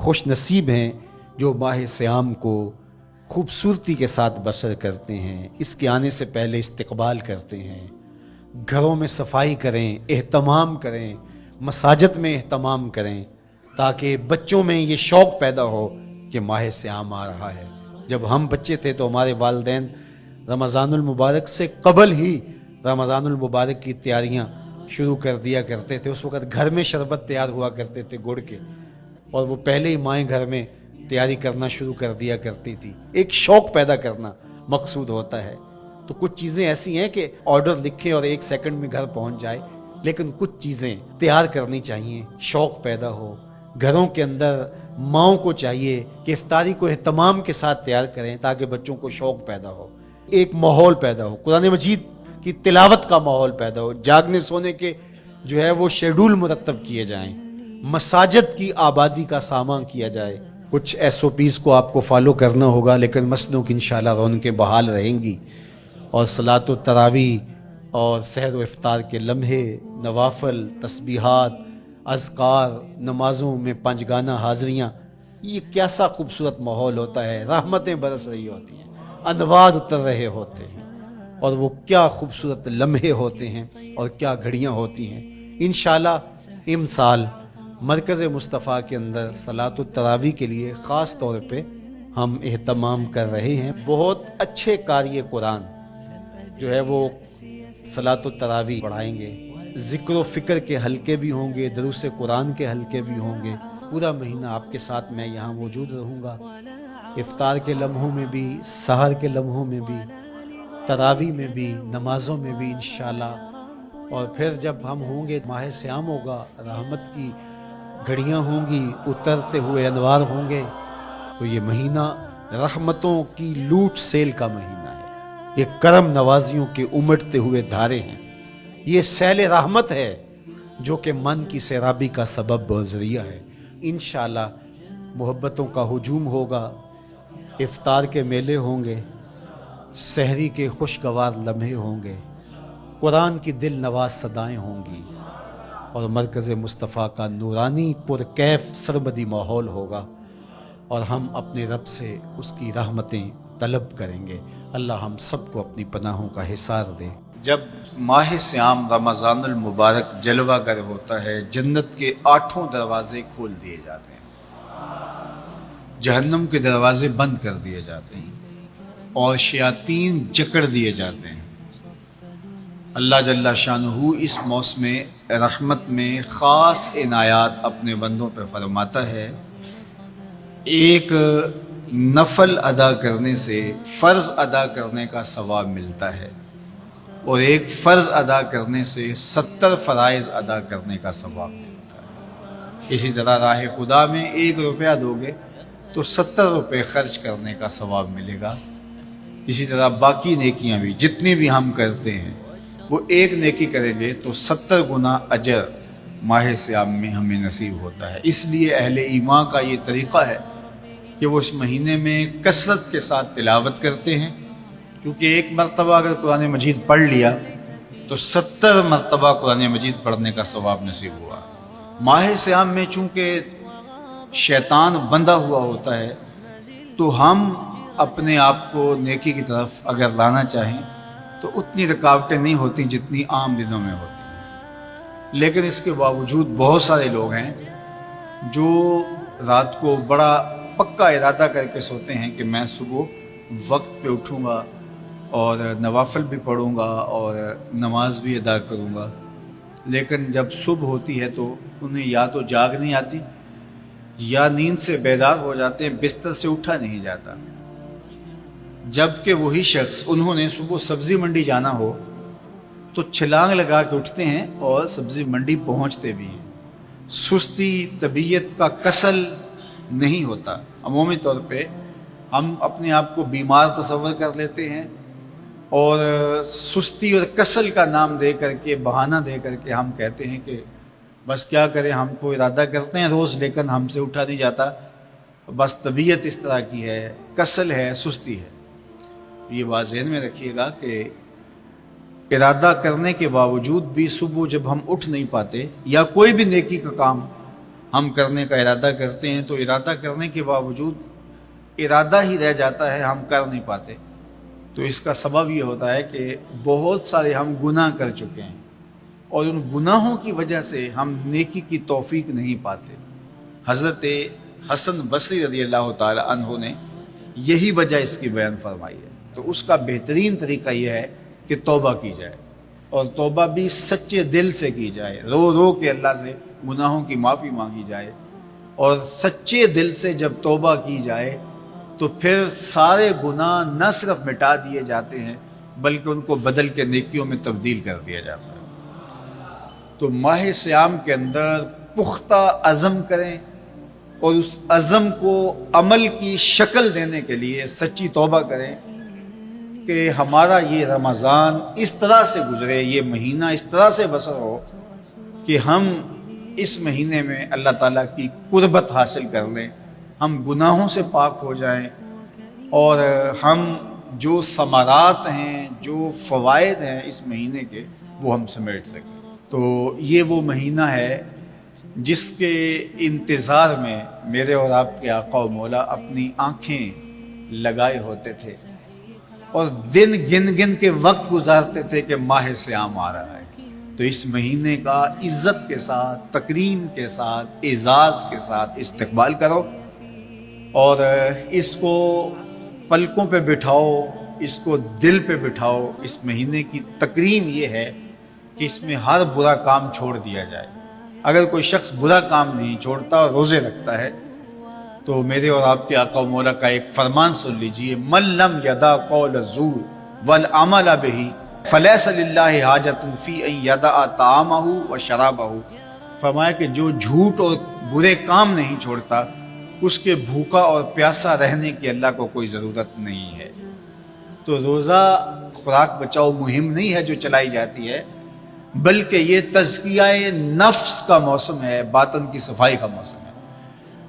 خوش نصیب ہیں جو ماہ صیام کو خوبصورتی کے ساتھ بسر کرتے ہیں، اس کے آنے سے پہلے استقبال کرتے ہیں، گھروں میں صفائی کریں، اہتمام کریں، مساجد میں اہتمام کریں، تاکہ بچوں میں یہ شوق پیدا ہو کہ ماہ صیام آ رہا ہے۔ جب ہم بچے تھے تو ہمارے والدین رمضان المبارک سے قبل ہی رمضان المبارک کی تیاریاں شروع کر دیا کرتے تھے۔ اس وقت گھر میں شربت تیار ہوا کرتے تھے گڑ کے، اور وہ پہلے ہی مائیں گھر میں تیاری کرنا شروع کر دیا کرتی تھی۔ ایک شوق پیدا کرنا مقصود ہوتا ہے۔ تو کچھ چیزیں ایسی ہیں کہ آرڈر لکھیں اور 1 سیکنڈ میں گھر پہنچ جائے، لیکن کچھ چیزیں تیار کرنی چاہیے، شوق پیدا ہو۔ گھروں کے اندر ماؤں کو چاہیے کہ افطاری کو اہتمام کے ساتھ تیار کریں تاکہ بچوں کو شوق پیدا ہو، ایک ماحول پیدا ہو، قرآن مجید کی تلاوت کا ماحول پیدا ہو، جاگنے سونے کے جو ہے وہ شیڈول مرتب کیے جائیں، مساجد کی آبادی کا سامان کیا جائے۔ کچھ SOPs کو آپ کو فالو کرنا ہوگا، لیکن مسجدوں کی انشاءاللہ رونقیں بحال رہیں گی، اور صلاۃ التراویح اور سحر و افطار کے لمحے، نوافل، تسبیحات، اذکار، نمازوں میں 5 گانہ حاضریاں، یہ کیسا خوبصورت ماحول ہوتا ہے، رحمتیں برس رہی ہوتی ہیں، انوار اتر رہے ہوتے ہیں، اور وہ کیا خوبصورت لمحے ہوتے ہیں اور کیا گھڑیاں ہوتی ہیں۔ انشاءاللہ امسال مرکز مصطفیٰ کے اندر صلاۃ التراویح کے لیے خاص طور پہ ہم اہتمام کر رہے ہیں۔ بہت اچھے قاری قرآن جو ہے وہ صلاۃ التراویح پڑھائیں گے، ذکر و فکر کے حلقے بھی ہوں گے، دروس قرآن کے حلقے بھی ہوں گے۔ پورا مہینہ آپ کے ساتھ میں یہاں موجود رہوں گا، افطار کے لمحوں میں بھی، سحر کے لمحوں میں بھی، تراویح میں بھی، نمازوں میں بھی انشاءاللہ۔ اور پھر جب ہم ہوں گے، ماہ صیام ہوگا، رحمت کی گھڑیاں ہوں گی، اترتے ہوئے انوار ہوں گے، تو یہ مہینہ رحمتوں کی لوٹ سیل کا مہینہ ہے۔ یہ کرم نوازیوں کے امٹتے ہوئے دھارے ہیں، یہ سیل رحمت ہے جو کہ من کی سیرابی کا سبب اور ذریعہ ہے۔ انشاءاللہ محبتوں کا ہجوم ہوگا، افطار کے میلے ہوں گے، سحری کے خوشگوار لمحے ہوں گے، قرآن کی دل نواز صدائیں ہوں گی، اور مرکز مصطفیٰ کا نورانی پرکیف سرمدی ماحول ہوگا، اور ہم اپنے رب سے اس کی رحمتیں طلب کریں گے۔ اللہ ہم سب کو اپنی پناہوں کا حصار دے۔ جب ماہ صیام رمضان المبارک جلوہ گر ہوتا ہے، جنت کے 8 دروازے کھول دیے جاتے ہیں، جہنم کے دروازے بند کر دیے جاتے ہیں، اور شیاطین جکڑ دیے جاتے ہیں۔ اللہ جل شانہ اس موسم رحمت میں خاص عنایات اپنے بندوں پہ فرماتا ہے۔ ایک نفل ادا کرنے سے فرض ادا کرنے کا ثواب ملتا ہے، اور ایک فرض ادا کرنے سے 70 فرائض ادا کرنے کا ثواب ملتا ہے۔ اسی طرح راہ خدا میں 1 روپیہ دو گے تو 70 روپے خرچ کرنے کا ثواب ملے گا۔ اسی طرح باقی نیکیاں بھی جتنی بھی ہم کرتے ہیں، وہ 1 نیکی کریں گے تو 70 گنا اجر ماہ صیام میں ہمیں نصیب ہوتا ہے۔ اس لیے اہل ایمان کا یہ طریقہ ہے کہ وہ اس مہینے میں کثرت کے ساتھ تلاوت کرتے ہیں، کیونکہ 1 مرتبہ اگر قرآن مجید پڑھ لیا تو 70 مرتبہ قرآن مجید پڑھنے کا ثواب نصیب ہوا۔ ماہ صیام میں چونکہ شیطان بندھا ہوا ہوتا ہے، تو ہم اپنے آپ کو نیکی کی طرف اگر لانا چاہیں تو اتنی رکاوٹیں نہیں ہوتی جتنی عام دنوں میں ہوتی ہیں، لیکن اس کے باوجود بہت سارے لوگ ہیں جو رات کو بڑا پکا ارادہ کر کے سوتے ہیں کہ میں صبح وقت پہ اٹھوں گا اور نوافل بھی پڑھوں گا اور نماز بھی ادا کروں گا، لیکن جب صبح ہوتی ہے تو انہیں یا تو جاگ نہیں آتی، یا نیند سے بیدار ہو جاتے ہیں، بستر سے اٹھا نہیں جاتا۔ جبکہ وہی شخص انہوں نے صبح سبزی منڈی جانا ہو تو چھلانگ لگا کے اٹھتے ہیں اور سبزی منڈی پہنچتے بھی ہیں۔ سستی طبیعت کا کسل نہیں ہوتا۔ عمومی طور پہ ہم اپنے آپ کو بیمار تصور کر لیتے ہیں، اور سستی اور کسل کا نام دے کر کے، بہانہ دے کر کے ہم کہتے ہیں کہ بس کیا کریں، ہم کو ارادہ کرتے ہیں روز لیکن ہم سے اٹھا نہیں جاتا، بس طبیعت اس طرح کی ہے، کسل ہے، سستی ہے۔ یہ بات ذہن میں رکھیے گا کہ ارادہ کرنے کے باوجود بھی صبح جب ہم اٹھ نہیں پاتے یا کوئی بھی نیکی کا کام ہم کرنے کا ارادہ کرتے ہیں تو ارادہ کرنے کے باوجود ارادہ ہی رہ جاتا ہے، ہم کر نہیں پاتے۔ تو اس کا سبب یہ ہوتا ہے کہ بہت سارے ہم گناہ کر چکے ہیں، اور ان گناہوں کی وجہ سے ہم نیکی کی توفیق نہیں پاتے۔ حضرت حسن بصری رضی اللہ تعالی عنہ نے یہی وجہ اس کی بیان فرمائی ہے۔ تو اس کا بہترین طریقہ یہ ہے کہ توبہ کی جائے، اور توبہ بھی سچے دل سے کی جائے، رو رو کے اللہ سے گناہوں کی معافی مانگی جائے۔ اور سچے دل سے جب توبہ کی جائے تو پھر سارے گناہ نہ صرف مٹا دیے جاتے ہیں بلکہ ان کو بدل کے نیکیوں میں تبدیل کر دیا جاتا ہے۔ تو ماہ صیام کے اندر پختہ عزم کریں، اور اس عزم کو عمل کی شکل دینے کے لیے سچی توبہ کریں کہ ہمارا یہ رمضان اس طرح سے گزرے، یہ مہینہ اس طرح سے بسر ہو کہ ہم اس مہینے میں اللہ تعالیٰ کی قربت حاصل کر لیں، ہم گناہوں سے پاک ہو جائیں، اور ہم جو ثمرات ہیں، جو فوائد ہیں اس مہینے کے، وہ ہم سمیٹ سکیں۔ تو یہ وہ مہینہ ہے جس کے انتظار میں میرے اور آپ کے آقا و مولا اپنی آنکھیں لگائے ہوتے تھے، اور دن گن گن کے وقت گزارتے تھے کہ ماہ صیام آ رہا ہے۔ تو اس مہینے کا عزت کے ساتھ، تکریم کے ساتھ، اعزاز کے ساتھ استقبال کرو، اور اس کو پلکوں پہ بٹھاؤ، اس کو دل پہ بٹھاؤ۔ اس مہینے کی تکریم یہ ہے کہ اس میں ہر برا کام چھوڑ دیا جائے۔ اگر کوئی شخص برا کام نہیں چھوڑتا اور روزے رکھتا ہے تو میرے اور آپ کے آقا و مولا کا ایک فرمان سن لیجئے، من لم یدع قول الزور والعمل بہ فلیس للہ حاجۃ فی ان یدع طعامہ و شرابہ۔ فرمایا کہ جو جھوٹ اور برے کام نہیں چھوڑتا، اس کے بھوکا اور پیاسا رہنے کی اللہ کو کوئی ضرورت نہیں ہے۔ تو روزہ خوراک بچاؤ مہم نہیں ہے جو چلائی جاتی ہے، بلکہ یہ تزکیہ نفس کا موسم ہے، باطن کی صفائی کا موسم ہے۔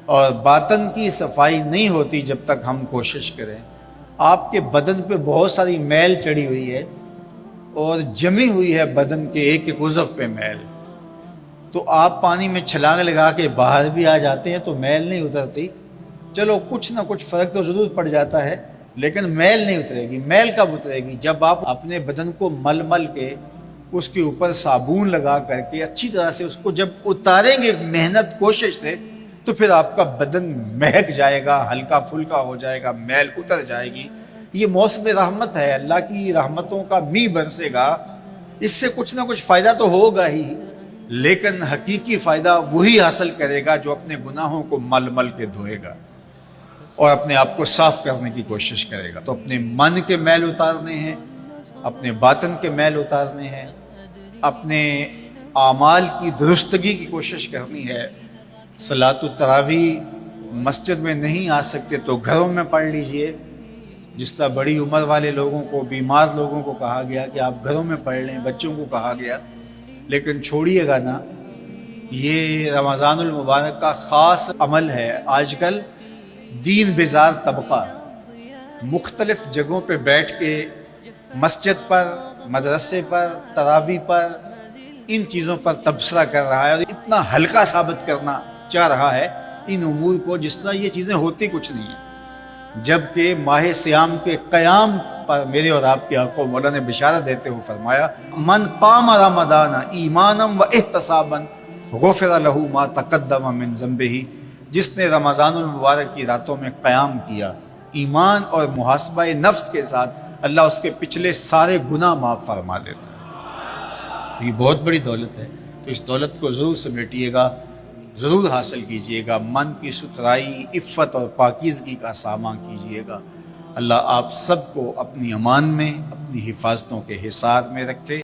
اور باطن کی صفائی نہیں ہوتی جب تک ہم کوشش کریں۔ آپ کے بدن پہ بہت ساری میل چڑھی ہوئی ہے، اور جمی ہوئی ہے بدن کے ایک ایک عضو پہ میل۔ تو آپ پانی میں چھلانگ لگا کے باہر بھی آ جاتے ہیں تو میل نہیں اترتی، چلو کچھ نہ کچھ فرق تو ضرور پڑ جاتا ہے، لیکن میل نہیں اترے گی۔ میل کب اترے گی؟ جب آپ اپنے بدن کو مل مل کے، اس کے اوپر صابون لگا کر کے اچھی طرح سے اس کو جب اتاریں گے محنت کوشش سے، تو پھر آپ کا بدن مہک جائے گا، ہلکا پھلکا ہو جائے گا، میل اتر جائے گی۔ یہ موسم رحمت ہے، اللہ کی رحمتوں کا می برسے گا، اس سے کچھ نہ کچھ فائدہ تو ہوگا ہی، لیکن حقیقی فائدہ وہی حاصل کرے گا جو اپنے گناہوں کو مل مل کے دھوئے گا اور اپنے آپ کو صاف کرنے کی کوشش کرے گا۔ تو اپنے من کے میل اتارنے ہیں، اپنے باطن کے میل اتارنے ہیں، اپنے اعمال کی درستگی کی کوشش کرنی ہے۔ صلاۃ التراویح مسجد میں نہیں آ سکتے تو گھروں میں پڑھ لیجئے، جس طرح بڑی عمر والے لوگوں کو، بیمار لوگوں کو کہا گیا کہ آپ گھروں میں پڑھ لیں، بچوں کو کہا گیا، لیکن چھوڑیے گا نا۔ یہ رمضان المبارک کا خاص عمل ہے۔ آج کل دین بیزار طبقہ مختلف جگہوں پہ بیٹھ کے مسجد پر، مدرسے پر، تراویح پر، ان چیزوں پر تبصرہ کر رہا ہے، اور اتنا ہلکا ثابت کرنا چاہ رہا ہے ان امور کو جس طرح یہ چیزیں ہوتی کچھ نہیں ہیں، جبکہ ماہ صیام کے قیام پر میرے اور آپ کے آقا مولا نے بشارت دیتے ہوئے فرمایا، من قام رمضان ایمانا و احتسابا غفر لہ ما تقدم من ذنبہ۔ جس نے رمضان المبارک کی راتوں میں قیام کیا ایمان اور محاسبہ نفس کے ساتھ، اللہ اس کے پچھلے سارے گناہ معاف فرما دیتا ہے۔ یہ بہت بڑی دولت ہے، تو اس دولت کو ضرور سمیٹیے گا، ضرور حاصل کیجئے گا، من کی ستھرائی، عفت اور پاکیزگی کا سامان کیجئے گا۔ اللہ آپ سب کو اپنی امان میں، اپنی حفاظتوں کے حصار میں رکھے۔